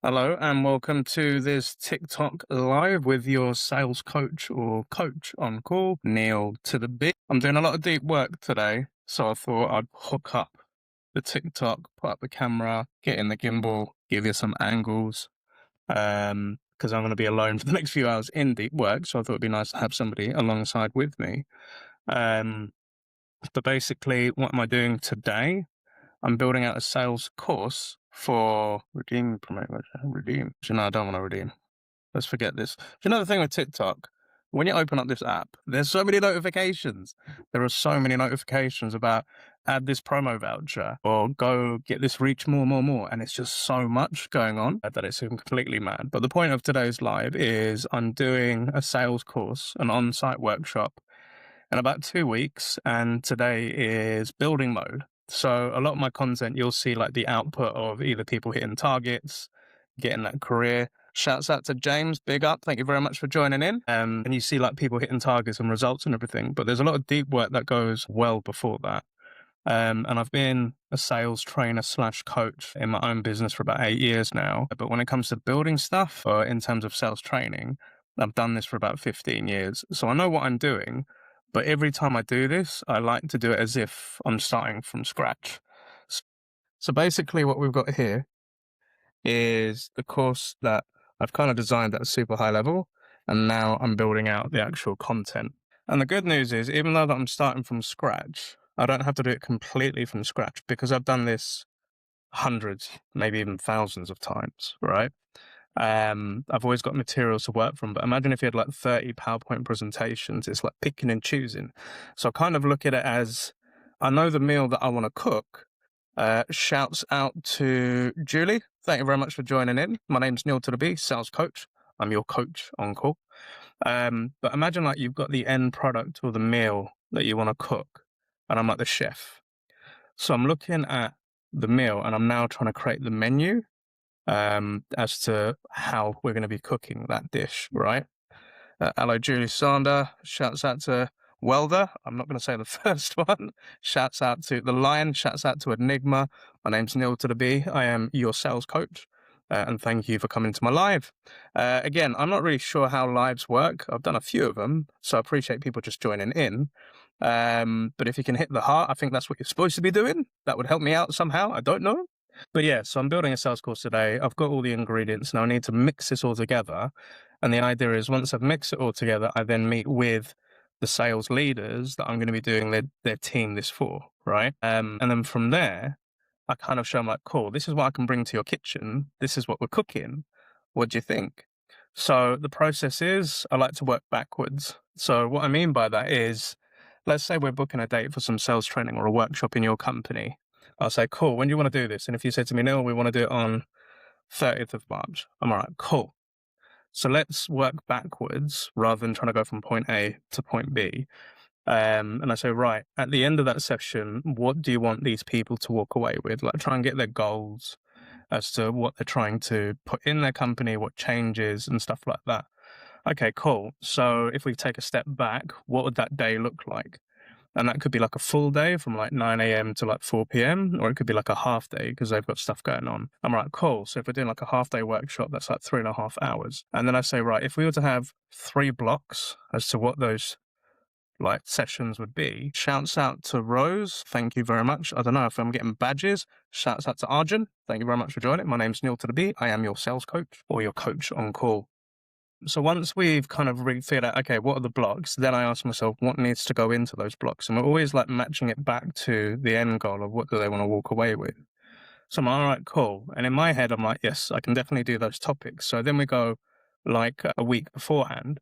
Hello and welcome to this TikTok live with your sales coach or coach on call, Neil to the B. I'm doing a lot of deep work today, so I thought I'd hook up the TikTok, put up the camera, get in the gimbal, give you some angles, because I'm going to be alone for the next few hours in deep work, so I thought it'd be nice to have somebody alongside with me. Um, but basically, what am I doing today? I'm building out a sales course for redeem, promote, redeem. No, I don't want to redeem. Let's forget this. You know the thing with TikTok? When you open up this app, there's so many notifications. There are so many notifications about add this promo voucher or go get this reach more. And it's just so much going on that it's completely mad. But the point of today's live is I'm doing a sales course, an on-site workshop in about 2 weeks. And today is building mode. So a lot of my content, you'll see like the output of either people hitting targets, getting that career. Shouts out to James, big up. Thank you very much for joining in. And you see like people hitting targets and results and everything, but there's a lot of deep work that goes well before that. And I've been a sales trainer slash coach in my own business for about 8 years now. But when it comes to building stuff or in terms of sales training, I've done this for about 15 years. So I know what I'm doing. But every time I do this, I like to do it as if I'm starting from scratch. So basically what we've got here is the course that I've kind of designed at a super high level, and now I'm building out the actual content. And the good news is, even though that I'm starting from scratch, I don't have to do it completely from scratch because I've done this hundreds, maybe even thousands of times, right? I've always got materials to work from, but imagine if you had like 30 PowerPoint presentations, it's like picking and choosing. So I kind of look at it as, I know the meal that I want to cook. Shouts out to Julie. Thank you very much for joining in. My name's Neil to the B, sales coach. I'm your coach on call. But imagine like you've got the end product or the meal that you want to cook, and I'm like the chef. So I'm looking at the meal and I'm now trying to create the menu as to how we're going to be cooking that dish, right? Hello, Julie Sander. Shouts out to Welder. I'm not going to say the first one. Shouts out to The Lion. Shouts out to Enigma. My name's Neil to the B. I am your sales coach. And thank you for coming to my live. Again, I'm not really sure how lives work. I've done a few of them, so I appreciate people just joining in. But if you can hit the heart, I think that's what you're supposed to be doing. That would help me out somehow. I don't know. But yeah, so I'm building a sales course today. I've got all the ingredients. Now I need to mix this all together. And the idea is once I've mixed it all together, I then meet with the sales leaders that I'm going to be doing their team this for, right? And then from there, I kind of show them like, cool, this is what I can bring to your kitchen. This is what we're cooking. What do you think? So the process is I like to work backwards. So what I mean by that is, let's say we're booking a date for some sales training or a workshop in your company. I'll say, cool, when do you want to do this? And if you say to me, no, we want to do it on 30th of March, I'm all right, cool. So let's work backwards rather than trying to go from point A to point B. And I say, right, at the end of that session, what do you want these people to walk away with? Like try and get their goals as to what they're trying to put in their company, what changes and stuff like that. Okay, cool. So if we take a step back, what would that day look like? And that could be like a full day from like 9 a.m. to like 4 p.m. Or it could be like a half day because they've got stuff going on. I'm like, cool. So if we're doing like a half day workshop, that's like 3.5 hours. And then I say, right, if we were to have 3 blocks as to what those like sessions would be. Shouts out to Rose. Thank you very much. I don't know if I'm getting badges. Shouts out to Arjun. Thank you very much for joining. My name's Neil to the B. I am your sales coach or your coach on call. So once we've kind of figured out, okay, what are the blocks? Then I ask myself, what needs to go into those blocks? And we're always like matching it back to the end goal of what do they want to walk away with. So I'm like, all right, cool. And in my head, I'm like, yes, I can definitely do those topics. So then we go like a week beforehand.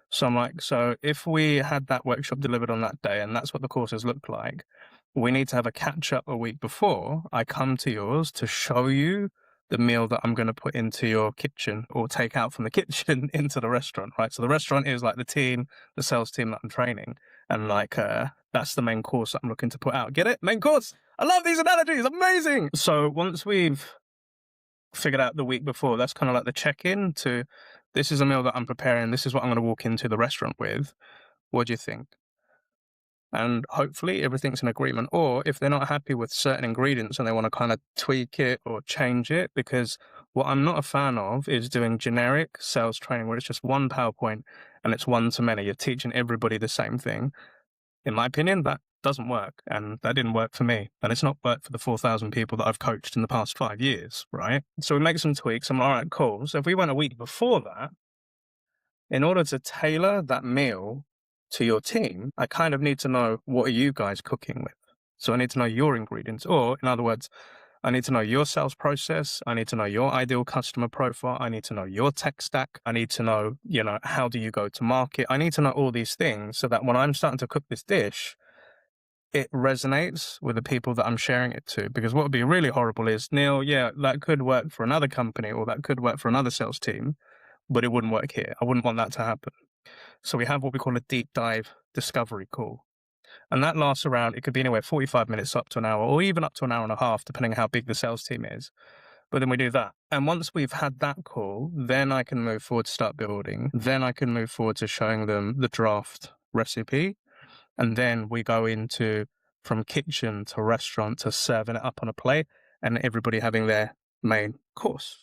So I'm like, so if we had that workshop delivered on that day and that's what the courses look like, we need to have a catch up a week before I come to yours to show you the meal that I'm going to put into your kitchen or take out from the kitchen into the restaurant, right? So the restaurant is like the team, the sales team that I'm training. And like, that's the main course that I'm looking to put out. Get it? Main course. I love these analogies. Amazing. So once we've figured out the week before, that's kind of like the check-in to, this is a meal that I'm preparing. This is what I'm going to walk into the restaurant with. What do you think? And hopefully everything's in agreement. Or if they're not happy with certain ingredients and they want to kind of tweak it or change it, because What I'm not a fan of is doing generic sales training where it's just one PowerPoint and it's one to many. You're teaching everybody the same thing. In my opinion, that doesn't work. And that didn't work for me. And it's not worked for the 4,000 people that I've coached in the past 5 years, right? So we make some tweaks. I'm like, all right, cool. So if we went a week before that, in order to tailor that meal to your team, I kind of need to know, what are you guys cooking with? So I need to know your ingredients, or in other words, I need to know your sales process. I need to know your ideal customer profile. I need to know your tech stack. I need to know, how do you go to market? I need to know all these things so that when I'm starting to cook this dish, it resonates with the people that I'm sharing it to. Because what would be really horrible is, Neil, yeah, that could work for another company or that could work for another sales team, but it wouldn't work here. I wouldn't want that to happen. So we have what we call a deep dive discovery call. And that lasts around, it could be anywhere 45 minutes up to an hour, or even up to an hour and a half, depending on how big the sales team is. But then we do that. And once we've had that call, then I can move forward to start building. Then I can move forward to showing them the draft recipe. And then we go into from kitchen to restaurant to serving it up on a plate and everybody having their main course.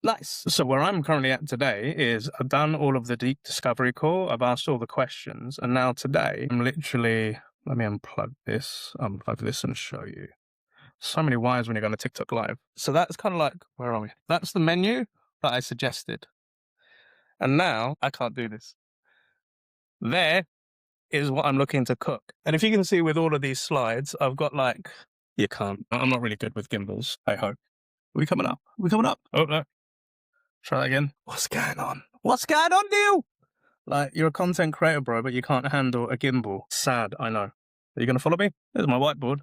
Nice. So where I'm currently at today is I've done all of the deep discovery call. I've asked all the questions. And now today I'm literally, let me unplug this and show you. So many wires when you're going to TikTok live. So that's kind of like, where are we? That's the menu that I suggested. And now I can't do this. There is what I'm looking to cook. And if you can see with all of these slides, I've got you can't. I'm not really good with gimbals, I hope. Are we coming up? Oh, no. Try that again. What's going on? Neil? You're a content creator, bro, but you can't handle a gimbal. Sad, I know. Are you going to follow me? There's my whiteboard.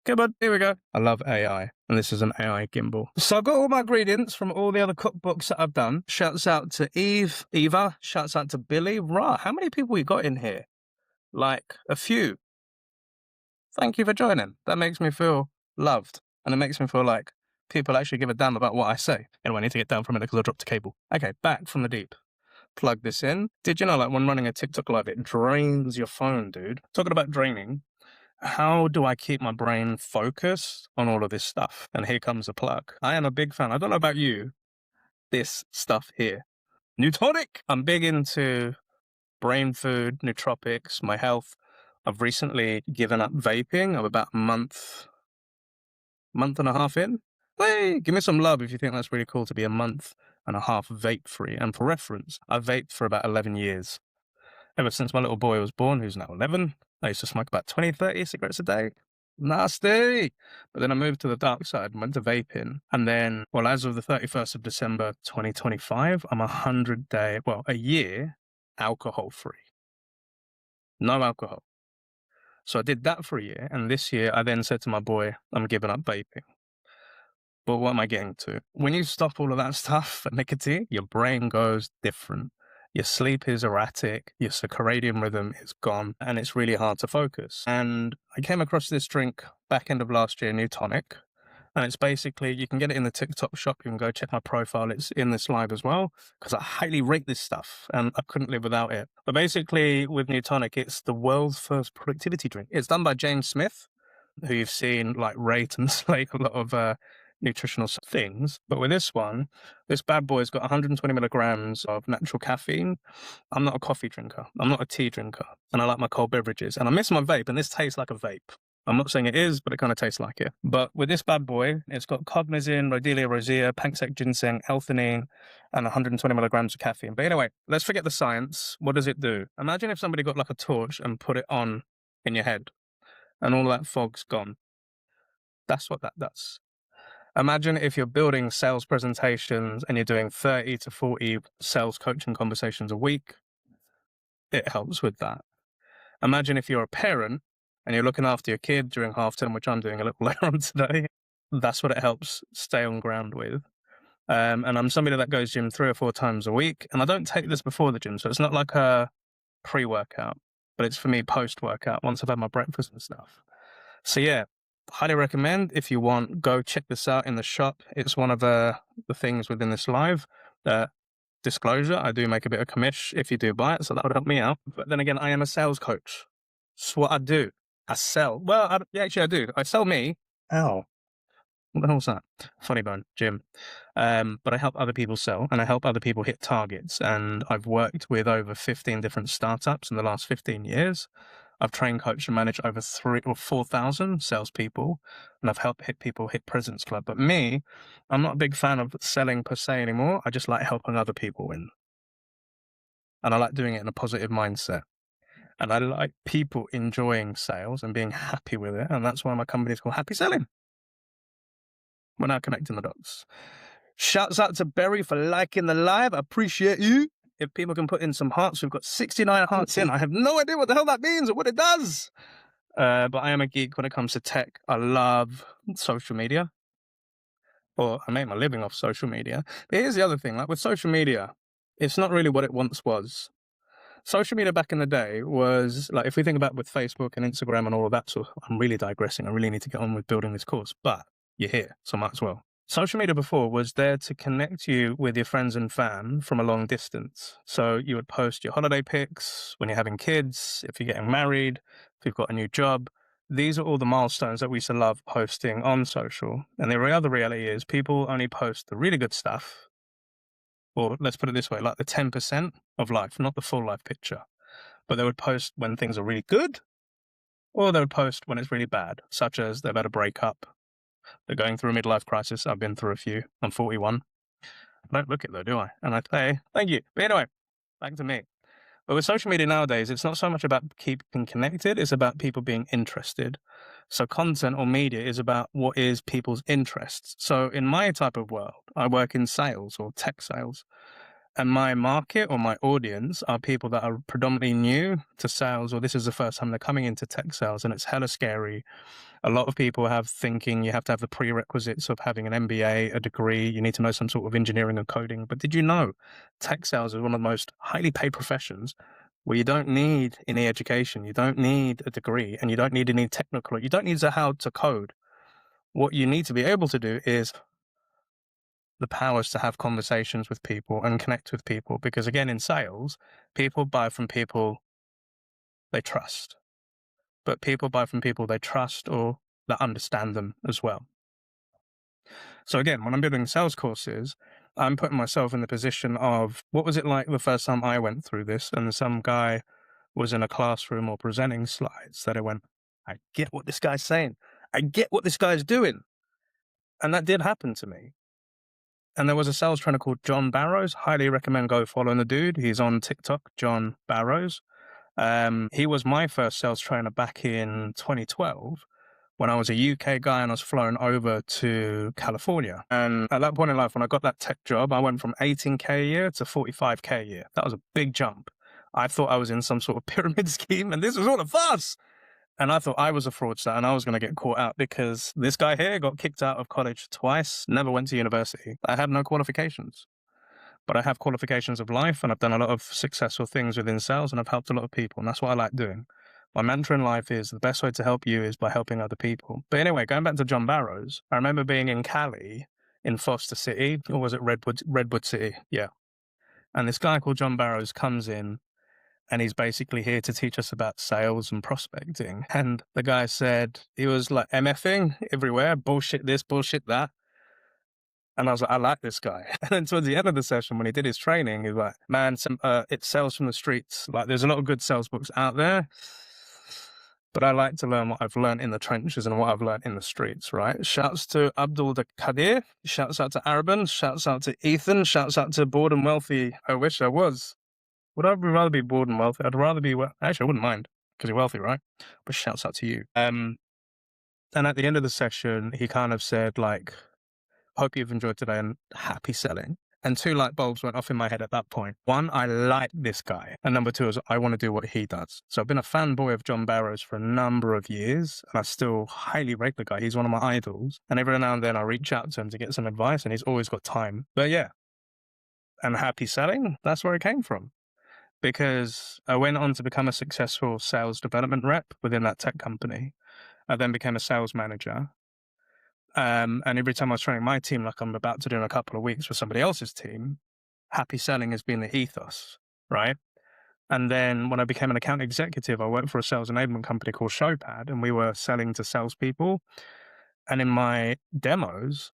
Okay, bud, here we go. I love AI, and this is an AI gimbal. So I've got all my ingredients from all the other cookbooks that I've done. Shouts out to Eva. Shouts out to Billy. Right, how many people we got in here? A few. Thank you for joining. That makes me feel loved, and it makes me feel like people actually give a damn about what I say. Anyway, I need to get down from it because I dropped the cable. Okay, back from the deep. Plug this in. Did you know, when running a TikTok live, it drains your phone, dude? Talking about draining, how do I keep my brain focused on all of this stuff? And here comes a plug. I am a big fan. I don't know about you. This stuff here. Newtonic. I'm big into brain food, nootropics, my health. I've recently given up vaping. I'm about a month and a half in. Hey, give me some love if you think that's really cool to be a month and a half vape free. And for reference, I've vaped for about 11 years. Ever since my little boy was born, who's now 11, I used to smoke about 20, 30 cigarettes a day. Nasty. But then I moved to the dark side and went to vaping. And then, as of the 31st of December, 2025, I'm a year alcohol free. No alcohol. So I did that for a year. And this year I then said to my boy, I'm giving up vaping. But what am I getting to? When you stop all of that stuff for nicotine, your brain goes different. Your sleep is erratic, your circadian rhythm is gone, and it's really hard to focus. And I came across this drink back end of last year, Newtonic, and it's basically, you can get it in the TikTok shop, you can go check my profile, it's in this live as well, because I highly rate this stuff, and I couldn't live without it. But basically, with Newtonic, it's the world's first productivity drink. It's done by James Smith, who you've seen rate and slate a lot of nutritional things. But with this one, this bad boy's got 120 milligrams of natural caffeine. I'm not a coffee drinker. I'm not a tea drinker. And I like my cold beverages. And I miss my vape, and this tastes like a vape. I'm not saying it is, but it kind of tastes like it. But with this bad boy, it's got cognizin, Rhodelia rosea, pancake ginseng, L-theanine, and 120 milligrams of caffeine. But anyway, let's forget the science. What does it do? Imagine if somebody got a torch and put it on in your head, and all that fog's gone. That's what that does. Imagine if you're building sales presentations and you're doing 30 to 40 sales coaching conversations a week. It helps with that. Imagine if you're a parent and you're looking after your kid during half term, which I'm doing a little later on today. That's what it helps stay on ground with. And I'm somebody that goes gym 3 or 4 times a week. And I don't take this before the gym. So it's not like a pre-workout, but it's for me post-workout once I've had my breakfast and stuff. So yeah, highly recommend. If you want, go check this out in the shop. It's one of the things within this live. Disclosure, I do make a bit of commish if you do buy it, so that would help me out. But then again, I am a sales coach. That's what I do. I sell. Well, actually I do. I sell me. Ow. What the hell's that? Funny bone, Jim. But I help other people sell and I help other people hit targets. And I've worked with over 15 different startups in the last 15 years. I've trained, coached, and managed over 3 or 4,000 salespeople, and I've helped hit people hit President's Club. But me, I'm not a big fan of selling per se anymore. I just like helping other people win. And I like doing it in a positive mindset. And I like people enjoying sales and being happy with it. And that's why my company is called HappySelling. We're now connecting the dots. Shouts out to Berry for liking the live. I appreciate you. If people can put in some hearts, we've got 69 hearts in. I have no idea what the hell that means or what it does. But I am a geek when it comes to tech. I love social media, or I make my living off social media. But here's the other thing, like with social media, it's not really what it once was. Social media back in the day was like, if we think about with Facebook and Instagram and all of that, so I'm really digressing. I really need to get on with building this course, but you're here, so might as well. Social media before was there to connect you with your friends and fam from a long distance. So you would post your holiday pics when you're having kids, if you're getting married, if you've got a new job. These are all the milestones that we used to love posting on social. And the other reality is people only post the really good stuff, or let's put it this way, like the 10% of life, not the full life picture. But they would post when things are really good, or they would post when it's really bad, such as they've had a breakup, they're going through a midlife crisis. I've been through a few. I'm 41. I don't look it though, do I? And I say, thank you. But anyway, back to me. But with social media nowadays, it's not so much about keeping connected, it's about people being interested. So content or media is about what is people's interests. So in my type of world, I work in sales or tech sales. And my market or my audience are people that are predominantly new to sales, or this is the first time they're coming into tech sales, and it's hella scary. A lot of people have thinking you have to have the prerequisites of having an MBA, a degree, you need to know some sort of engineering and coding. But did you know tech sales is one of the most highly paid professions where you don't need any education, you don't need a degree, and you don't need any technical, you don't need to how to code. What you need to be able to do is the powers to have conversations with people and connect with people. Because again, in sales, people buy from people they trust, but people buy from people they trust or that understand them as well. So again, when I'm building sales courses, I'm putting myself in the position of what was it like the first time I went through this and some guy was in a classroom or presenting slides that I went, I get what this guy's saying. I get what this guy's doing. And that did happen to me. And there was a sales trainer called John Barrows. Highly recommend go following the dude. He's on TikTok, John Barrows. He was my first sales trainer back in 2012 when I was a UK guy and I was flown over to California. And at that point in life, when I got that tech job, I went from 18K a year to 45K a year. That was a big jump. I thought I was in some sort of pyramid scheme and this was all a farce. And I thought I was a fraudster and I was going to get caught out because this guy here got kicked out of college twice, never went to university. I had no qualifications, but I have qualifications of life and I've done a lot of successful things within sales and I've helped a lot of people. And that's what I like doing. My mantra in life is the best way to help you is by helping other people. But anyway, going back to John Barrows, I remember being in Cali in Foster City, or was it Redwood City? Yeah. And this guy called John Barrows comes in and he's basically here to teach us about sales and prospecting. And the guy said he was like MFing everywhere, bullshit this, bullshit that. And I was like, I like this guy. And then towards the end of the session, when he did his training, he was like, man, it's sales from the streets. Like there's a lot of good sales books out there, but I like to learn what I've learned in the trenches and what I've learned in the streets, right? Shouts to Abdul Kadir, shouts out to Araban, shouts out to Ethan, shouts out to Bored and Wealthy. I wish I was. Would I rather be bored and wealthy? I'd rather be, actually, I wouldn't mind because you're wealthy, right? But shouts out to you. And at the end of the session, he kind of said, like, hope you've enjoyed today and happy selling. And two light bulbs went off in my head at that point. One, I like this guy. And number two is I want to do what he does. So I've been a fanboy of John Barrows for a number of years. And I still highly rate the guy. He's one of my idols. And every now and then I reach out to him to get some advice and he's always got time. But yeah. And happy selling, that's where it came from. Because I went on to become a successful sales development rep within that tech company. I then became a sales manager. And every time I was training my team, like I'm about to do in a couple of weeks with somebody else's team, happy selling has been the ethos, right? And then when I became an account executive, I worked for a sales enablement company called Showpad, and we were selling to salespeople. And in my demos,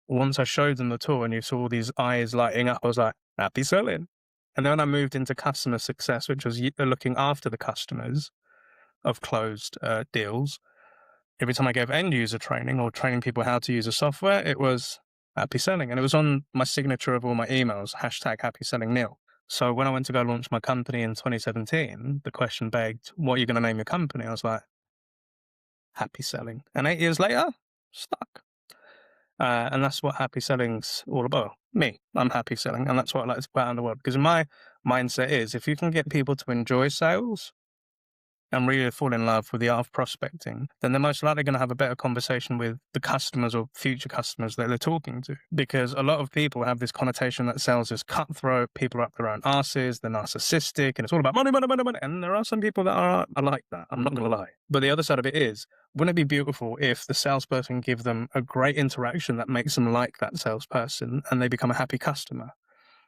once I showed them the tool and you saw all these eyes lighting up, I was like, happy selling. And then when I moved into customer success, which was looking after the customers of closed deals, every time I gave end user training or training people how to use the software, it was happy selling. And it was on my signature of all my emails, hashtag happy selling Neil. So when I went to go launch my company in 2017, the question begged, what are you going to name your company? I was like, happy selling. And 8 years later, stuck. And that's what happy selling's all about. Me, I'm happy selling. And that's what I like to put out in the world. Because my mindset is if you can get people to enjoy sales, and really fall in love with the art of prospecting, then they're most likely going to have a better conversation with the customers or future customers that they're talking to. Because a lot of people have this connotation that sales is cutthroat, people are up their own asses, they're narcissistic, and it's all about money, money, money, money. And there are some people that are like that, I'm not going to lie. But the other side of it is, wouldn't it be beautiful if the salesperson give them a great interaction that makes them like that salesperson and they become a happy customer?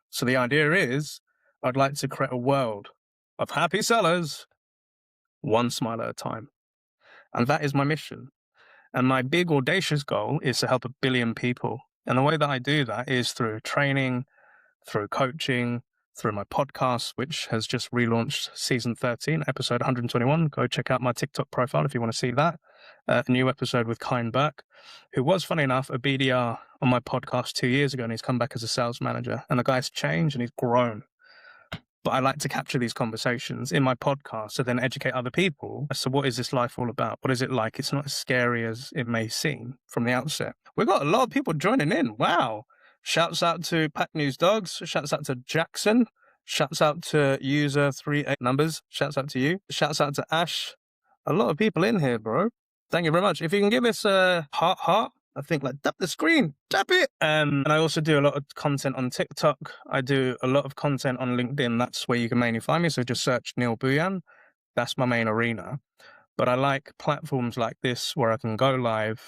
So the idea is, I'd like to create a world of happy sellers, one smile at a time. And that is my mission. And my big audacious goal is to help 1 billion people. And the way that I do that is through training, through coaching, through my podcast, which has just relaunched season 13, episode 121. Go check out my TikTok profile if you want to see that. A new episode with Kyle Burke, who was, funny enough, a BDR on my podcast 2 years ago, and he's come back as a sales manager. And the guy's changed and he's grown. But I like to capture these conversations in my podcast to then educate other people as to what is this life all about? What is it like? It's not as scary as it may seem from the outset. We've got a lot of people joining in. Wow. Shouts out to Pack News Dogs. Shouts out to Jackson. Shouts out to user 38 numbers. Shouts out to you. Shouts out to Ash. A lot of people in here, bro. Thank you very much. If you can give us a heart, I think like tap the screen, tap it. And I also do a lot of content on TikTok. I do a lot of content on LinkedIn. That's where you can mainly find me. So just search Neil Buyan. That's my main arena. But I like platforms like this where I can go live.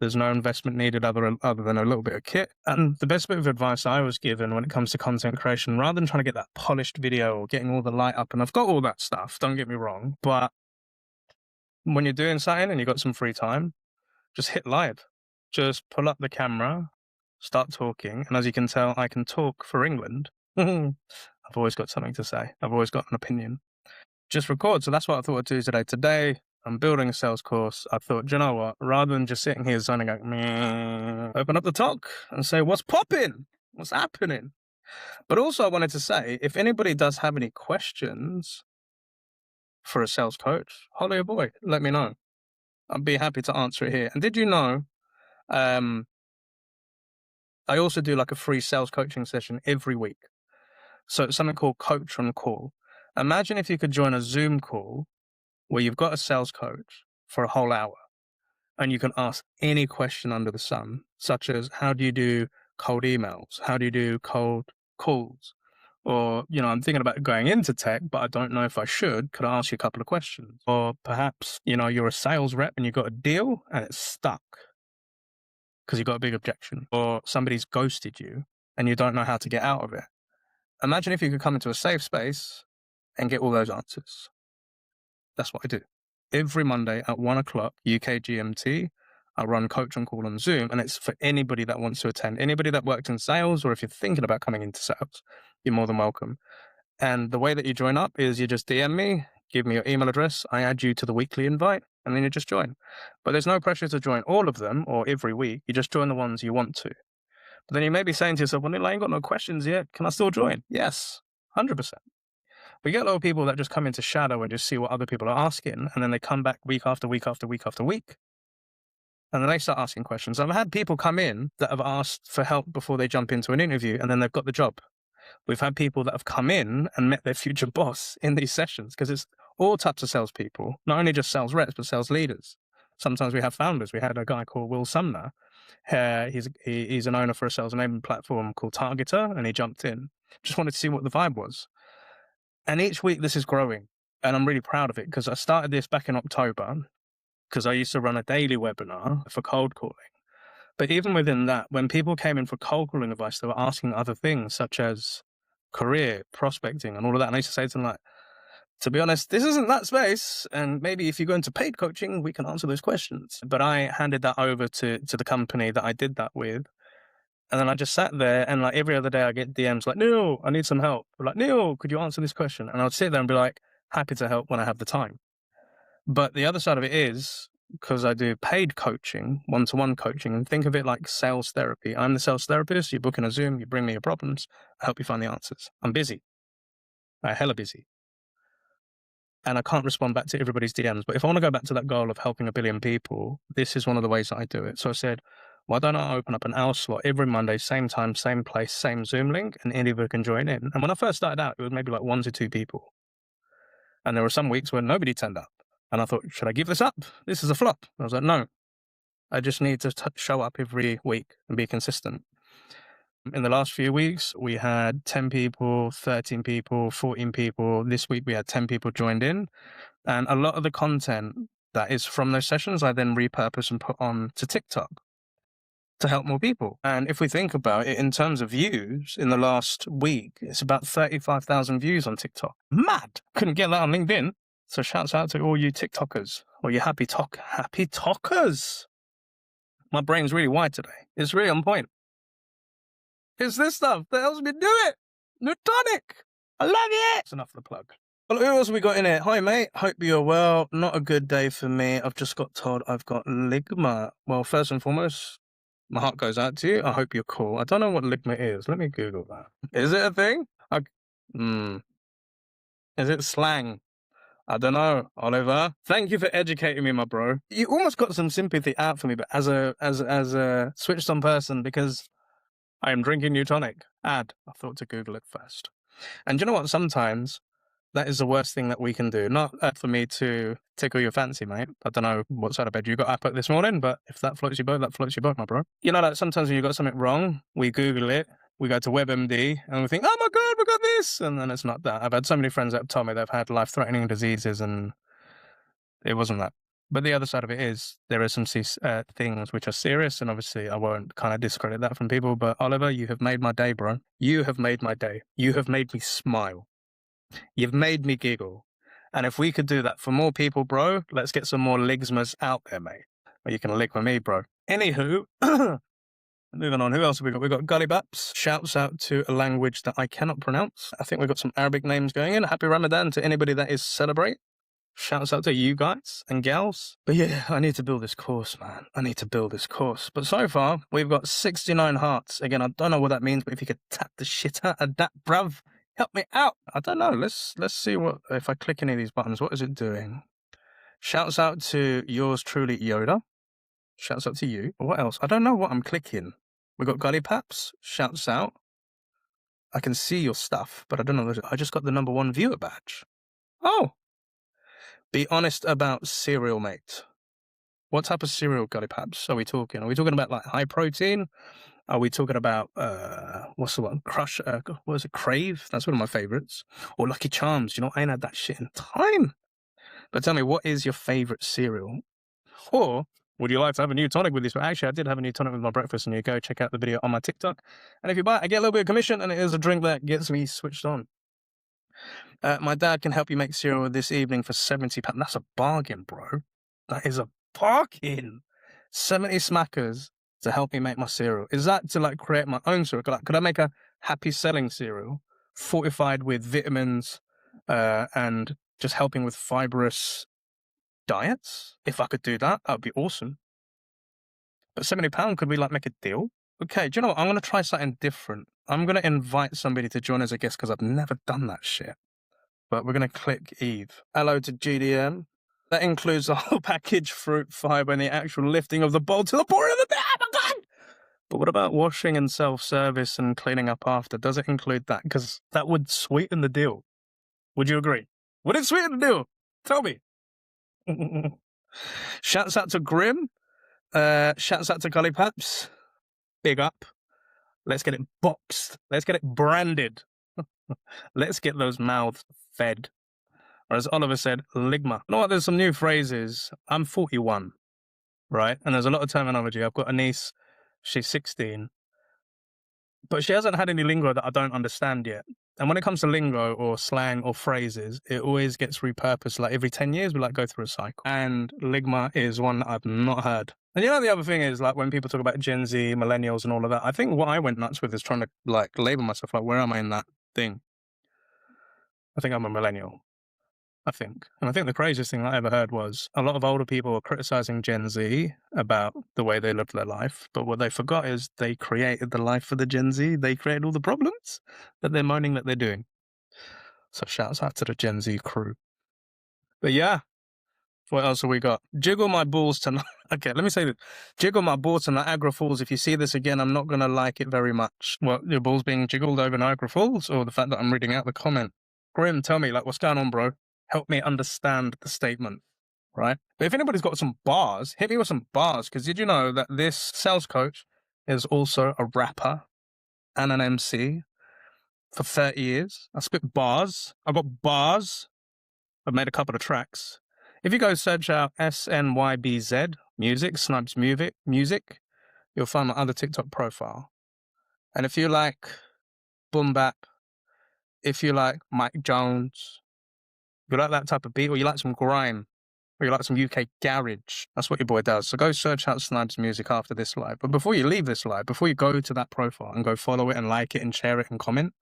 There's no investment needed other than a little bit of kit. And the best bit of advice I was given when it comes to content creation, rather than trying to get that polished video or getting all the light up, and I've got all that stuff, don't get me wrong, but when you're doing something and you've got some free time, just hit live. Just pull up the camera, start talking. And as you can tell, I can talk for England. I've always got something to say. I've always got an opinion. Just record. So that's what I thought I'd do today. Today, I'm building a sales course. I thought, do you know what? Rather than just sitting here zoning out, open up the talk and say, what's popping? What's happening? But also I wanted to say, if anybody does have any questions for a sales coach, holler your boy, let me know. I'd be happy to answer it here. And did you know, I also do like a free sales coaching session every week. So it's something called Coach on Call. Imagine if you could join a Zoom call where you've got a sales coach for a whole hour and you can ask any question under the sun, such as how do you do cold emails? How do you do cold calls? Or, I'm thinking about going into tech, but I don't know if I should. Could I ask you a couple of questions? Or perhaps, you're a sales rep and you've got a deal and it's stuck because you've got a big objection, or somebody's ghosted you and you don't know how to get out of it. Imagine if you could come into a safe space and get all those answers. That's what I do. Every Monday at 1 o'clock UK GMT, I run Coach on Call on Zoom, and it's for anybody that wants to attend. Anybody that worked in sales, or if you're thinking about coming into sales, you're more than welcome. And the way that you join up is you just DM me, give me your email address, I add you to the weekly invite, and then you just join. But there's no pressure to join all of them or every week. You just join the ones you want to. But then you may be saying to yourself, well, I ain't got no questions yet. Can I still join? Yes, 100%. We get a lot of people that just come into shadow and just see what other people are asking, and then they come back week after week after week after week. And then they start asking questions. I've had people come in that have asked for help before they jump into an interview, and then they've got the job. We've had people that have come in and met their future boss in these sessions, because it's all types of salespeople, not only just sales reps, but sales leaders. Sometimes we have founders. We had a guy called Will Sumner. He's an owner for a sales enablement platform called Targeter, and he jumped in. Just wanted to see what the vibe was. And each week this is growing, and I'm really proud of it, because I started this back in October, because I used to run a daily webinar for cold calling. But even within that, when people came in for cold calling advice, they were asking other things such as career, prospecting, and all of that. And I used to say to them, like, to be honest, this isn't that space. And maybe if you go into paid coaching, we can answer those questions. But I handed that over to the company that I did that with. And then I just sat there, and like every other day I get DMs like, Neil, I need some help. Or like, Neil, could you answer this question? And I would sit there and be like, happy to help when I have the time. But the other side of it is, because I do paid coaching, one-to-one coaching, and think of it like sales therapy. I'm the sales therapist. You book in a Zoom, you bring me your problems, I help you find the answers. I'm busy. I'm hella busy. And I can't respond back to everybody's DMs. But if I want to go back to that goal of helping 1 billion people, this is one of the ways that I do it. So I said, why don't I open up an hour slot every Monday, same time, same place, same Zoom link, and anybody can join in. And when I first started out, it was maybe like 1 to 2 people. And there were some weeks where nobody turned up. And I thought, should I give this up? This is a flop. I was like, no, I just need to show up every week and be consistent. In the last few weeks, we had 10 people, 13 people, 14 people. This week, we had 10 people joined in. And a lot of the content that is from those sessions, I then repurpose and put on to TikTok to help more people. And if we think about it in terms of views, in the last week, it's about 35,000 views on TikTok. Mad! Couldn't get that on LinkedIn. So shouts out to all you TikTokers, or you happy talkers. My brain's really wide today. It's really on point. It's this stuff that helps me do it. Newtonic. I love it. That's enough of the plug. Well, who else have we got in here? Hi, mate. Hope you're well. Not a good day for me. I've just got told I've got ligma. Well, first and foremost, my heart goes out to you. I hope you're cool. I don't know what ligma is. Let me Google that. Is it a thing? Is it slang? I don't know, Oliver. Thank you for educating me, my bro. You almost got some sympathy out for me, but as a switched on person, because I am drinking new tonic. I thought to Google it first. And you know what? Sometimes that is the worst thing that we can do. Not for me to tickle your fancy, mate. I don't know what side of bed you got up at this morning, but if that floats your boat, that floats your boat, my bro. You know that sometimes when you got something wrong, we Google it, we go to WebMD, and we think, oh my God, we got this. And then it's not that. I've had so many friends that have told me they've had life-threatening diseases, and it wasn't that. But the other side of it is there are some things which are serious, and obviously I won't kind of discredit that from people. But Oliver, you have made my day, bro. You have made my day. You have made me smile. You've made me giggle. And if we could do that for more people, bro, let's get some more ligmas out there, mate. Or you can lick with me, bro. Anywho, moving on, who else have we got? We've got Gully Baps. Shouts out to a language that I cannot pronounce. I think we've got some Arabic names going in. Happy Ramadan to anybody that is celebrate. Shouts out to you guys and gals. But yeah, I need to build this course, man. I need to build this course. But so far, we've got 69 hearts. Again, I don't know what that means, but if you could tap the shit out of that, bruv, help me out. I don't know. Let's see what, if I click any of these buttons, what is it doing? Shouts out to yours truly, Yoda. Shouts out to you. What else? I don't know what I'm clicking. We've got Gully Paps. Shouts out. I can see your stuff, but I don't know. I just got the #1 viewer badge. Oh. Be honest about cereal, mate. What type of cereal, Gully Paps, are we talking? Are we talking about like high protein? Are we talking about, what's the one? Crush, what is it? Crave? That's one of my favorites. Or Lucky Charms. You know, I ain't had that shit in time. But tell me, what is your favorite cereal? Or would you like to have a new tonic with this? But actually, I did have a new tonic with my breakfast, and you go check out the video on my TikTok. And if you buy it, I get a little bit of commission, and it is a drink that gets me switched on. My dad can help you make cereal this evening for £70. That's a bargain, bro. That is a bargain. 70 smackers to help me make my cereal. Is that to like create my own cereal? Could I make a HappySelling cereal fortified with vitamins and just helping with fibrous diets? If I could do that, that would be awesome. But £70, could we like make a deal? Okay, do you know what? I'm going to try something different. I'm going to invite somebody to join as a guest because I've never done that shit. But we're going to click Eve. Hello to GDM. That includes the whole package, fruit, fiber, and the actual lifting of the bowl to the pouring of the beer. Oh my God! But what about washing and self-service and cleaning up after? Does it include that? Because that would sweeten the deal. Would you agree? Would it sweeten the deal? Tell me. Shouts out to Grim. Shouts out to Gully Paps. Big up. Let's get it boxed. Let's get it branded. Let's get those mouths fed. Or as Oliver said, ligma. You know what? There's some new phrases. I'm 41, right? And there's a lot of terminology. I've got a niece. She's 16. But she hasn't had any lingo that I don't understand yet. And when it comes to lingo or slang or phrases, it always gets repurposed. Like every 10 years, we like go through a cycle. And ligma is one that I've not heard. And the other thing is, like, when people talk about Gen Z, millennials and all of that, I think what I went nuts with is trying to, like, label myself, like, where am I in that thing? I think I'm a millennial. I think. And I think the craziest thing I ever heard was a lot of older people were criticizing Gen Z about the way they lived their life. But what they forgot is they created the life for the Gen Z. They created all the problems that they're moaning that they're doing. So shouts out to the Gen Z crew. But yeah, what else have we got? Jiggle my balls tonight. Okay, let me say this. Jiggle my balls to Niagara Falls. If you see this again, I'm not going to like it very much. What, your balls being jiggled over Niagara Falls, or the fact that I'm reading out the comment? Grim, tell me, like, what's going on, bro? Help me understand the statement, right? But if anybody's got some bars, hit me with some bars, because did you know that this sales coach is also a rapper and an MC for 30 years? I spit bars. I've got bars. I've made a couple of tracks. If you go search out SNYBZ, music, Snipes music, you'll find my other TikTok profile. And if you like boom bap, if you like Mike Jones, if you like that type of beat, or you like some grime, or you like some UK garage, that's what your boy does. So go search out Snipes music after this live. But before you leave this live, before you go to that profile and go follow it and like it and share it and comment,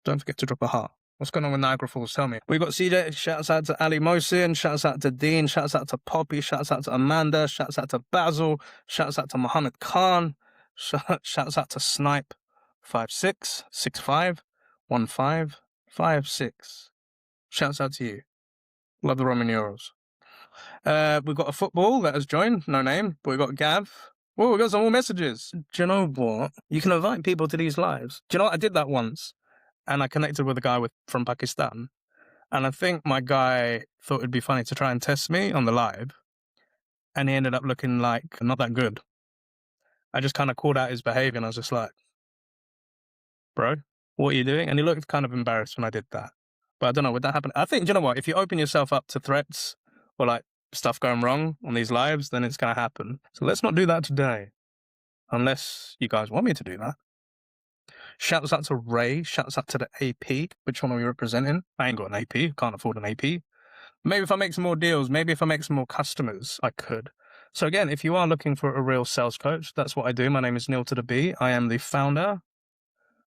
don't forget to drop a heart. What's going on with Niagara Falls? Tell me. We got CJ. Shouts out to Ali Mohsin. Shouts out to Dean. Shouts out to Poppy. Shouts out to Amanda. Shouts out to Basil. Shouts out to Muhammad Khan. Shouts out to Snipe 56651556. Shouts out to you. Love the Roman Euros. We've got a football that has joined. No name. But we've got Gav. Oh, we got some more messages. Do you know what? You can invite people to these lives. Do you know what? I did that once. And I connected with a guy from Pakistan. And I think my guy thought it'd be funny to try and test me on the live. And he ended up looking like not that good. I just kind of called out his behavior and I was just like, bro, what are you doing? And he looked kind of embarrassed when I did that. But I don't know, would that happen? I think, you know what? If you open yourself up to threats or like stuff going wrong on these lives, then it's going to happen. So let's not do that today. Unless you guys want me to do that. Shouts out to Ray. Shouts out to the AP. Which one are we representing? I ain't got an AP. Can't afford an AP. Maybe if I make some more deals, maybe if I make some more customers, I could. So again, if you are looking for a real sales coach, that's what I do. My name is Neil to the B. I am the founder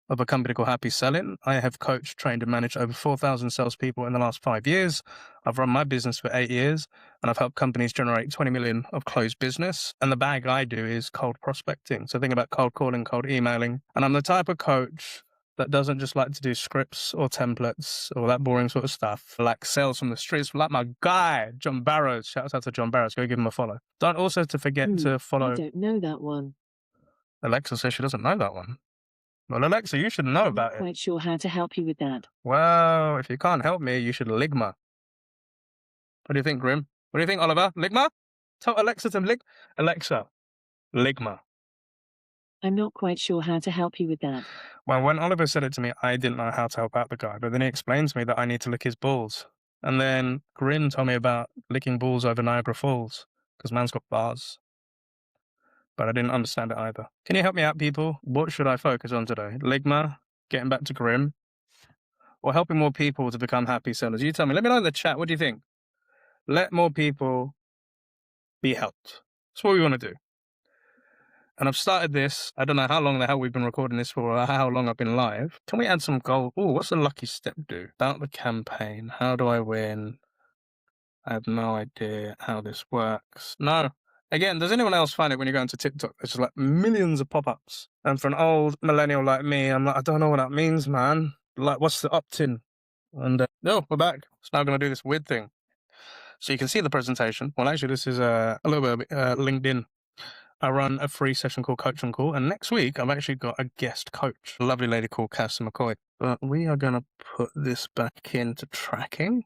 of a company called HappySelling. I have coached, trained, and managed over 4,000 salespeople in the last 5 years. I've run my business for 8 years, and I've helped companies generate 20 million of closed business. And the bag I do is cold prospecting. So think about cold calling, cold emailing. And I'm the type of coach that doesn't just like to do scripts or templates or that boring sort of stuff, like sales from the streets, like my guy, John Barrows. Shout out to John Barrows. Go give him a follow. Don't also to forget to follow. I don't know that one. Alexa says she doesn't know that one. Well, Alexa, you should know about it. I'm not quite sure how to help you with that. Well, if you can't help me, you should ligma. What do you think, Grim? What do you think, Oliver? Ligma? Tell Alexa to Alexa, ligma. I'm not quite sure how to help you with that. Well, when Oliver said it to me, I didn't know how to help out the guy, but then he explained to me that I need to lick his balls. And then Grim told me about licking balls over Niagara Falls, because man's got bars. But I didn't understand it either. Can you help me out, people? What should I focus on today? Ligma, getting back to Grim, or helping more people to become happy sellers? You tell me. Let me know in the chat. What do you think? Let more people be helped. That's what we want to do. And I've started this. I don't know how long the hell we've been recording this for or how long I've been live. Can we add some gold? Oh, what's the lucky step do? About the campaign. How do I win? I have no idea how this works. No. Again, does anyone else find it when you go into TikTok? There's just like millions of pop-ups. And for an old millennial like me, I'm like, I don't know what that means, man. Like, what's the opt-in? And no, we're back. It's now going to do this weird thing. So you can see the presentation. Well, actually, this is a little bit LinkedIn. I run a free session called Coach on Call. And next week, I've actually got a guest coach, a lovely lady called Cassie McCoy. But we are going to put this back into tracking.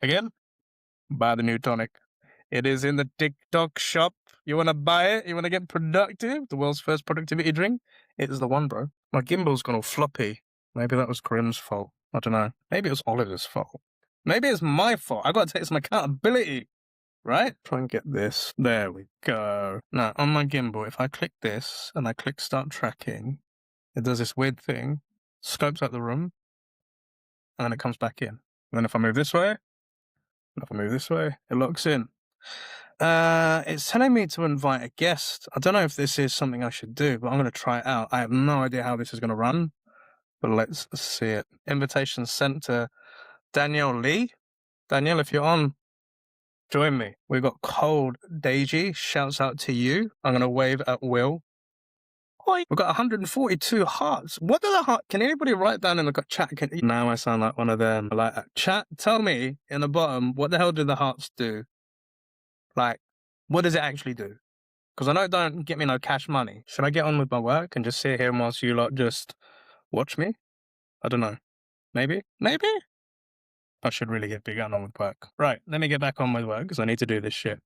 Again, buy the new tonic. It is in the TikTok shop. You want to buy it? You want to get productive? The world's first productivity drink? It is the one, bro. My gimbal's gone all floppy. Maybe that was Grim's fault. I don't know. Maybe it was Oliver's fault. Maybe it's my fault. I got to take some accountability, right? Try and get this. There we go. Now, on my gimbal, if I click this and I click start tracking, it does this weird thing scopes out the room, and then it comes back in. And then if I move this way, and if I move this way, it locks in. It's telling me to invite a guest. I don't know if this is something I should do, but I'm going to try it out. I have no idea how this is going to run, but let's see it. Invitation sent to Danielle Lee. Danielle, if you're on, join me. We've got Cold Deji. Shouts out to you. I'm going to wave at Will. Oi. We've got 142 hearts. What do the heart? Can anybody write down in the chat? Now I sound like one of them. Like, chat, tell me in the bottom, what the hell do the hearts do? Like, what does it actually do? Because I know it don't get me no cash money. Should I get on with my work and just sit here whilst you lot just watch me? I don't know. Maybe? Maybe? I should really get big on with work. Right, let me get back on with work because I need to do this shit.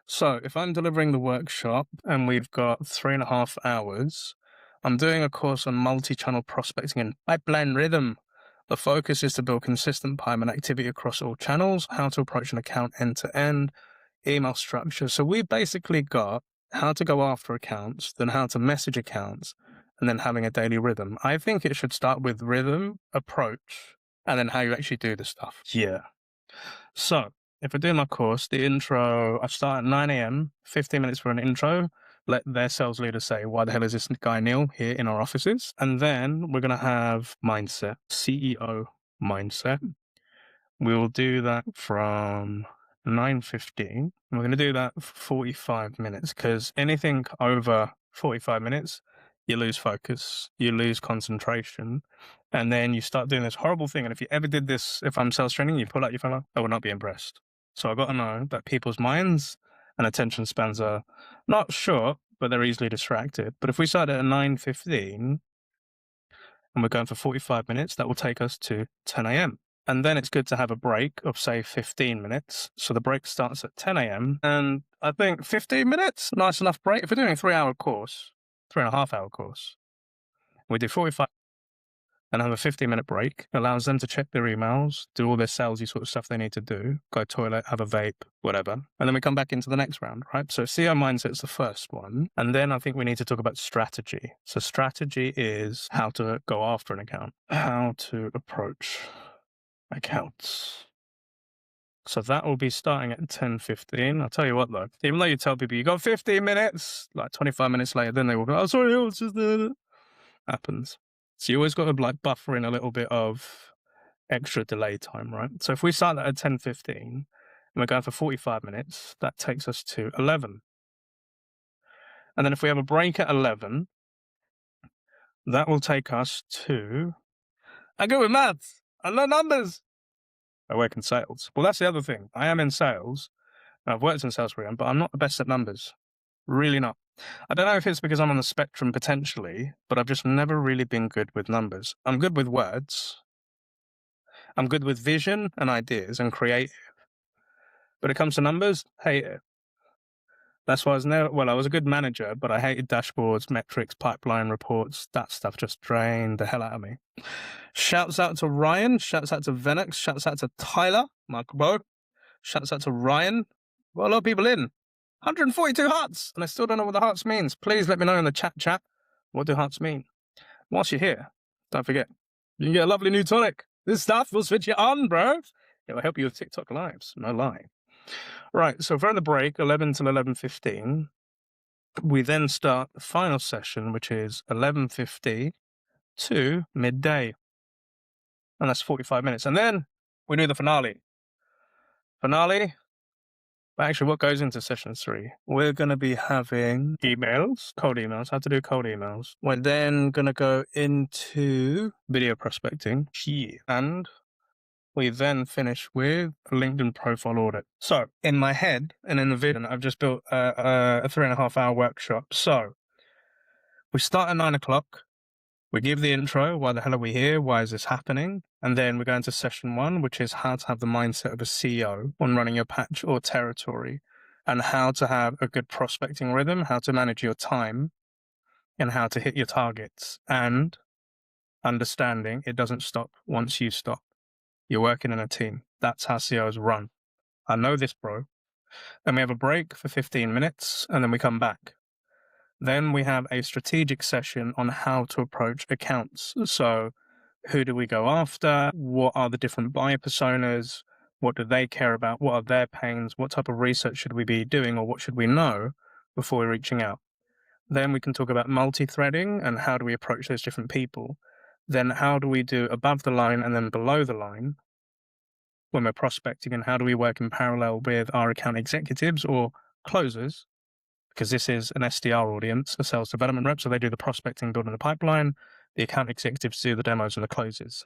So if I'm delivering the workshop and we've got 3.5 hours, I'm doing a course on multi-channel prospecting and pipeline rhythm. The focus is to build consistent pipeline activity across all channels, how to approach an account end to end, email structure. So we basically got how to go after accounts, then how to message accounts, and then having a daily rhythm. I think it should start with rhythm, approach, and then how you actually do the stuff. Yeah. So if I do my course, the intro, I start at 9 a.m., 15 minutes for an intro. Let their sales leader say, why the hell is this guy Neil here in our offices? And then we're going to have mindset, CEO mindset. We'll do that from 9:15. We're going to do that for 45 minutes because anything over 45 minutes, you lose focus, you lose concentration, and then you start doing this horrible thing. And if you ever did this, if I'm sales training, you pull out your phone, I would not be impressed. So I've got to know that people's minds and attention spans are not short, but they're easily distracted. But if we start at 9:15 and we're going for 45 minutes, that will take us to 10 a.m. And then it's good to have a break of, say, 15 minutes. So the break starts at 10 a.m. And I think 15 minutes, nice enough break. If we're doing a 3-hour course, 3.5-hour course, we do 45 and have a 15-minute break. Allows them to check their emails, do all their salesy sort of stuff they need to do, go toilet, have a vape, whatever. And then we come back into the next round, right? So CEO mindset's the first one. And then I think we need to talk about strategy. So strategy is how to go after an account, how to approach accounts. So that will be starting at 10:15. I'll tell you what though, even though you tell people you got 15 minutes, like 25 minutes later, then they will go, oh, sorry, it was just happens. So you always got to like buffer in a little bit of extra delay time, right? So if we start that at 10:15 and we're going for 45 minutes, that takes us to 11. And then if we have a break at 11, that will take us to, I go with maths, I learn numbers. I work in sales. Well, that's the other thing. I am in sales. And I've worked in sales for but I'm not the best at numbers. Really not. I don't know if it's because I'm on the spectrum potentially, but I've just never really been good with numbers. I'm good with words. I'm good with vision and ideas and creative. But it comes to numbers, hate it. That's why I was a good manager, but I hated dashboards, metrics, pipeline reports. That stuff just drained the hell out of me. Shouts out to Ryan. Shouts out to Venix. Shouts out to Tyler, my bro. Shouts out to Ryan. Got a lot of people in. 142 hearts, and I still don't know what the hearts means. Please let me know in the chat. What do hearts mean? Whilst you're here, don't forget, you can get a lovely new tonic. This stuff will switch you on, bro. It will help you with TikTok lives, no lie. Right, so for the break, 11 till 11:15, we then start the final session, which is 11:50 to midday. And that's 45 minutes. And then we do the finale. Actually, what goes into session 3? We're going to be having emails, cold emails, how to do cold emails. We're then going to go into video prospecting. And we then finish with a LinkedIn profile audit. So in my head and in the vision, I've just built a 3.5-hour workshop. So we start at 9 o'clock. We give the intro. Why the hell are we here? Why is this happening? And then we go into session 1, which is how to have the mindset of a CEO on running your patch or territory and how to have a good prospecting rhythm, how to manage your time and how to hit your targets and understanding it doesn't stop once you stop. You're working in a team. That's how CEOs run. I know this, bro. Then we have a break for 15 minutes and then we come back. Then we have a strategic session on how to approach accounts. So, who do we go after? What are the different buyer personas? What do they care about? What are their pains? What type of research should we be doing, or what should we know before we're reaching out? Then we can talk about multi-threading and how do we approach those different people. Then how do we do above the line and then below the line when we're prospecting, and how do we work in parallel with our account executives or closers? Because this is an SDR audience, a sales development rep, so they do the prospecting, building the pipeline. The account executives do the demos and the closes.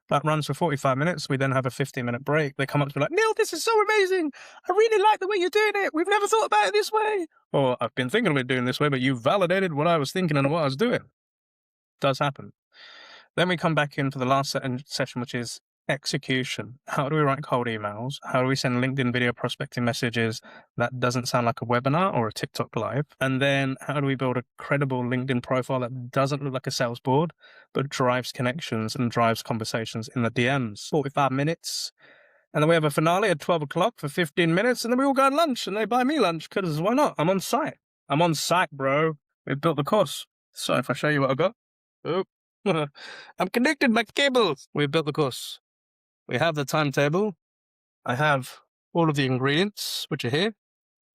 That runs for 45 minutes. We then have a 15-minute break. They come up to me like, Neil, this is so amazing. I really like the way you're doing it. We've never thought about it this way. Or I've been thinking of it doing this way, but you validated what I was thinking and what I was doing. Does happen. Then we come back in for the last session, which is execution. How do we write cold emails? How do we send LinkedIn video prospecting messages that doesn't sound like a webinar or a TikTok live? And then how do we build a credible LinkedIn profile that doesn't look like a sales board, but drives connections and drives conversations in the DMs? 45 minutes. And then we have a finale at 12 o'clock for 15 minutes. And then we all go on lunch and they buy me lunch because why not? I'm on site. I'm on site, bro. We've built the course. So if I show you what I got. Oh. I'm connected by cables. We've built the course. We have the timetable. I have all of the ingredients, which are here,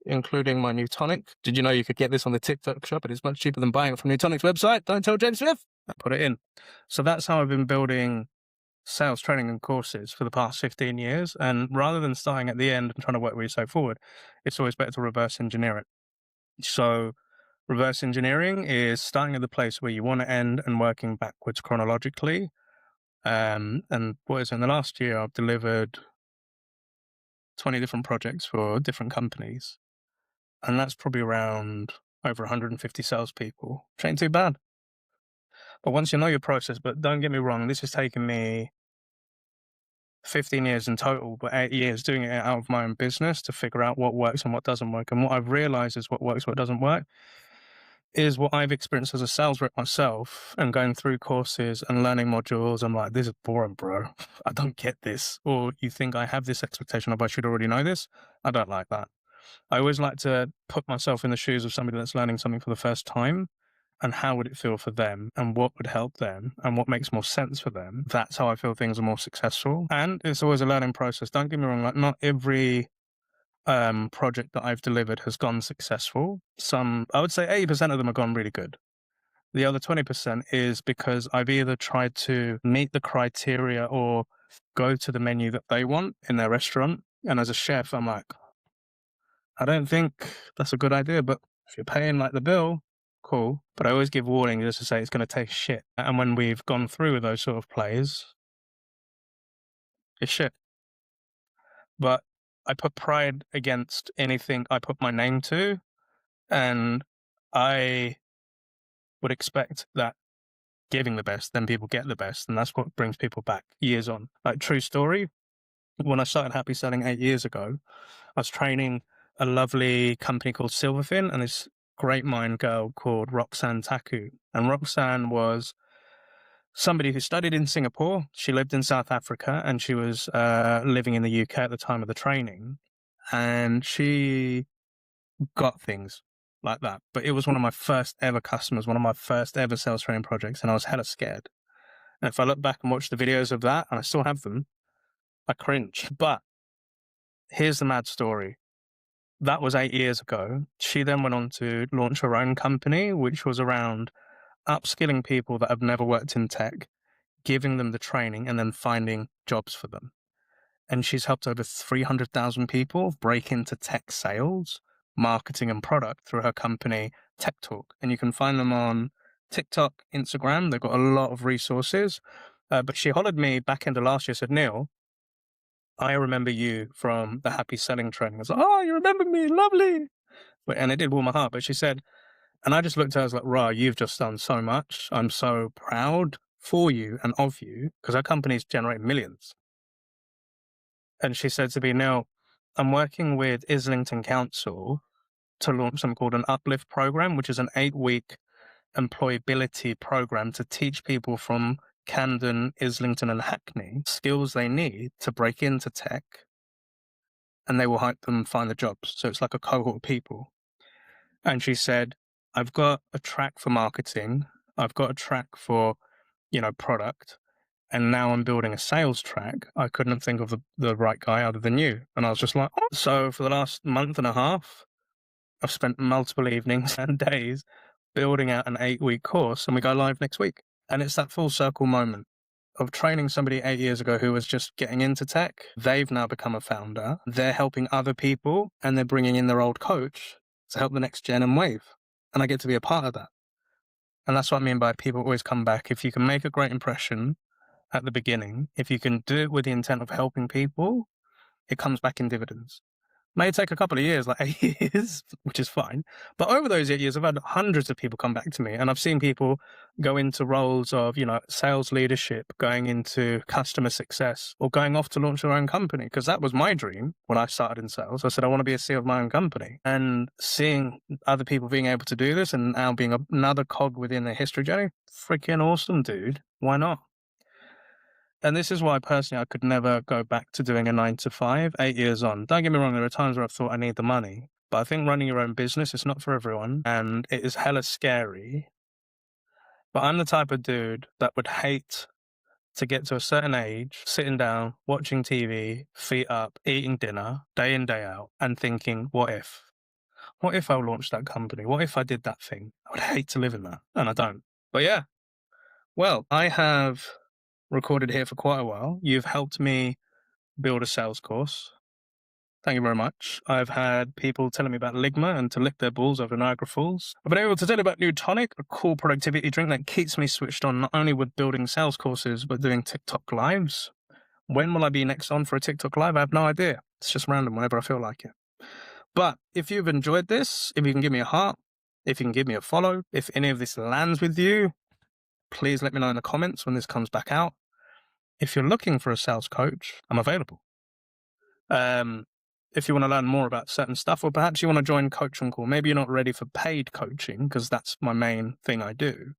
including my new tonic. Did you know you could get this on the TikTok shop? It is much cheaper than buying it from New Tonic's website. Don't tell James Smith. I put it in. So that's how I've been building sales training and courses for the past 15 years. And rather than starting at the end and trying to work your way forward, it's always better to reverse engineer it. So reverse engineering is starting at the place where you want to end and working backwards chronologically. And what is in the last year, I've delivered 20 different projects for different companies. And that's probably around over 150 salespeople, which ain't too bad. But once you know your process, but don't get me wrong, this has taken me 15 years in total, but 8 years doing it out of my own business to figure out what works and what doesn't work. And what I've realized is what works, what doesn't work, is what I've experienced as a sales rep myself and going through courses and learning modules. I'm like, this is boring, bro. I don't get this. Or you think I have this expectation of I should already know this. I don't like that. I always like to put myself in the shoes of somebody that's learning something for the first time, and how would it feel for them and what would help them and what makes more sense for them. That's how I feel things are more successful. And it's always a learning process. Don't get me wrong, like not every project that I've delivered has gone successful. Some, I would say 80% of them have gone really good. The other 20% is because I've either tried to meet the criteria or go to the menu that they want in their restaurant. And as a chef, I'm like, I don't think that's a good idea, but if you're paying like the bill, cool. But I always give warning just to say it's going to taste shit. And when we've gone through with those sort of plays, it's shit. But I put pride against anything I put my name to. And I would expect that giving the best, then people get the best. And that's what brings people back years on. Like, true story, when I started HappySelling 8 years ago, I was training a lovely company called Silverfin and this great mind girl called Roxanne Taku. And Roxanne was somebody who studied in Singapore. She lived in South Africa and she was living in the UK at the time of the training. And she got things like that. But it was one of my first ever customers, one of my first ever sales training projects. And I was hella scared. And if I look back and watch the videos of that, and I still have them, I cringe. But here's the mad story. That was 8 years ago. She then went on to launch her own company, which was around upskilling people that have never worked in tech, giving them the training, and then finding jobs for them. And she's helped over 300,000 people break into tech sales, marketing, and product through her company, Tech Talk. And you can find them on TikTok, Instagram. They've got a lot of resources. But she hollered me back into last year, said, Neil, I remember you from the Happy Selling training. I was like, oh, you remember me? Lovely. And it did warm my heart. But she said, and I just looked at her, I was like, Ra, you've just done so much. I'm so proud for you and of you, because our companies generate millions. And she said to me, Neil, I'm working with Islington Council to launch something called an Uplift program, which is an 8-week employability program to teach people from Camden, Islington, and Hackney skills they need to break into tech, and they will help them find the jobs. So it's like a cohort of people. And she said, I've got a track for marketing, I've got a track for, product, and now I'm building a sales track. I couldn't think of the right guy other than you. And I was just like, oh. So for the last month and a half, I've spent multiple evenings and days building out an 8-week course, and we go live next week. And it's that full circle moment of training somebody 8 years ago who was just getting into tech. They've now become a founder. They're helping other people, and they're bringing in their old coach to help the next gen and wave. And I get to be a part of that. And that's what I mean by people always come back. If you can make a great impression at the beginning, if you can do it with the intent of helping people, it comes back in dividends. May take a couple of years, like 8 years, which is fine. But over those 8 years, I've had hundreds of people come back to me, and I've seen people go into roles of, sales leadership, going into customer success, or going off to launch their own company. Because that was my dream when I started in sales. I said, I want to be a CEO of my own company. And seeing other people being able to do this and now being another cog within their history journey, freaking awesome, dude. Why not? And this is why personally I could never go back to doing a 9 to 5, 8 years on. Don't get me wrong, there are times where I've thought I need the money, but I think running your own business is not for everyone, and it is hella scary. But I'm the type of dude that would hate to get to a certain age, sitting down, watching TV, feet up, eating dinner, day in, day out, and thinking, what if? What if I launched that company? What if I did that thing? I would hate to live in that, and I don't. But yeah, well, I have recorded here for quite a while. You've helped me build a sales course. Thank you very much. I've had people telling me about Ligma and to lick their balls over Niagara Falls. I've been able to tell you about New Tonic, a cool productivity drink that keeps me switched on not only with building sales courses, but doing TikTok lives. When will I be next on for a TikTok live? I have no idea. It's just random whenever I feel like it. But if you've enjoyed this, if you can give me a heart, if you can give me a follow, if any of this lands with you, please let me know in the comments when this comes back out. If you're looking for a sales coach, I'm available. If you want to learn more about certain stuff, or perhaps you want to join Coach on Call, maybe you're not ready for paid coaching, because that's my main thing I do.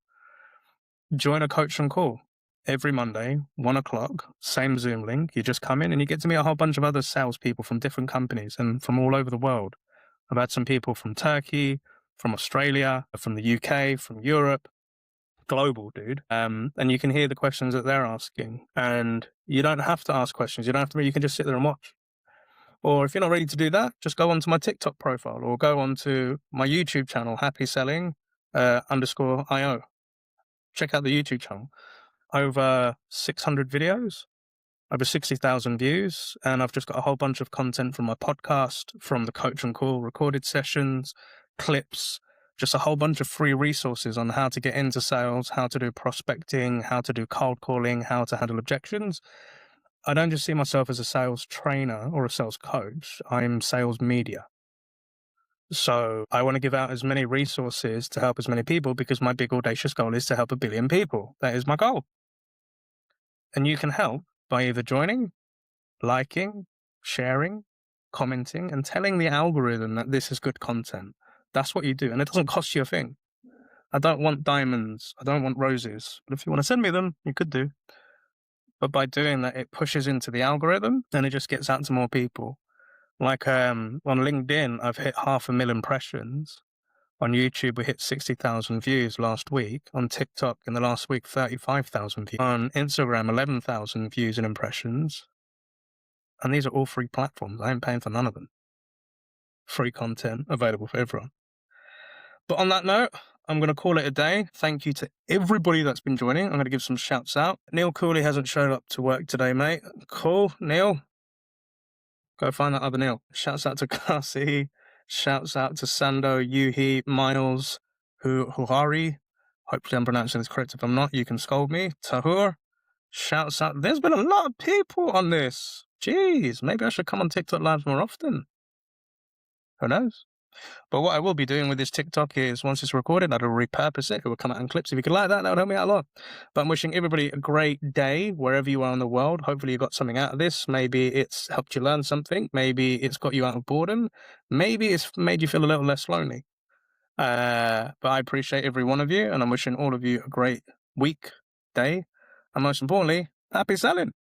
Join a Coach on Call every Monday, 1 o'clock, same Zoom link. You just come in and you get to meet a whole bunch of other salespeople from different companies and from all over the world. I've had some people from Turkey, from Australia, from the UK, from Europe, global, dude. And you can hear the questions that they're asking. And you don't have to ask questions. You don't have to, you can just sit there and watch. Or if you're not ready to do that, just go onto my TikTok profile or go onto my YouTube channel, HappySelling _IO. Check out the YouTube channel. Over 600 videos, over 60,000 views. And I've just got a whole bunch of content from my podcast, from the Coach on Call recorded sessions, clips, just a whole bunch of free resources on how to get into sales, how to do prospecting, how to do cold calling, how to handle objections. I don't just see myself as a sales trainer or a sales coach. I'm sales media. So I want to give out as many resources to help as many people, because my big audacious goal is to help 1 billion people. That is my goal. And you can help by either joining, liking, sharing, commenting, and telling the algorithm that this is good content. That's what you do. And it doesn't cost you a thing. I don't want diamonds. I don't want roses. But if you want to send me them, you could do. But by doing that, it pushes into the algorithm and it just gets out to more people. Like on LinkedIn, I've hit 500,000 impressions. On YouTube, we hit 60,000 views last week. On TikTok, in the last week, 35,000 views. On Instagram, 11,000 views and impressions. And these are all free platforms. I ain't paying for none of them. Free content available for everyone. But on that note, I'm going to call it a day. Thank you to everybody that's been joining. I'm going to give some shouts out. Neil Cooley hasn't showed up to work today, mate. Cool, Neil. Go find that other Neil. Shouts out to Kasi. Shouts out to Sando, Yuhi, Miles, Huhari. Hopefully I'm pronouncing this correct. If I'm not, you can scold me. Tahur. Shouts out. There's been a lot of people on this. Jeez, maybe I should come on TikTok lives more often. Who knows? But what I will be doing with this TikTok is, once it's recorded, I'll repurpose it. It will come out in clips. If you could like that, that would help me out a lot. But I'm wishing everybody a great day wherever you are in the world. Hopefully you got something out of this. Maybe it's helped you learn something. Maybe it's got you out of boredom. Maybe it's made you feel a little less lonely. But I appreciate every one of you, and I'm wishing all of you a great week, day, and most importantly, happy selling.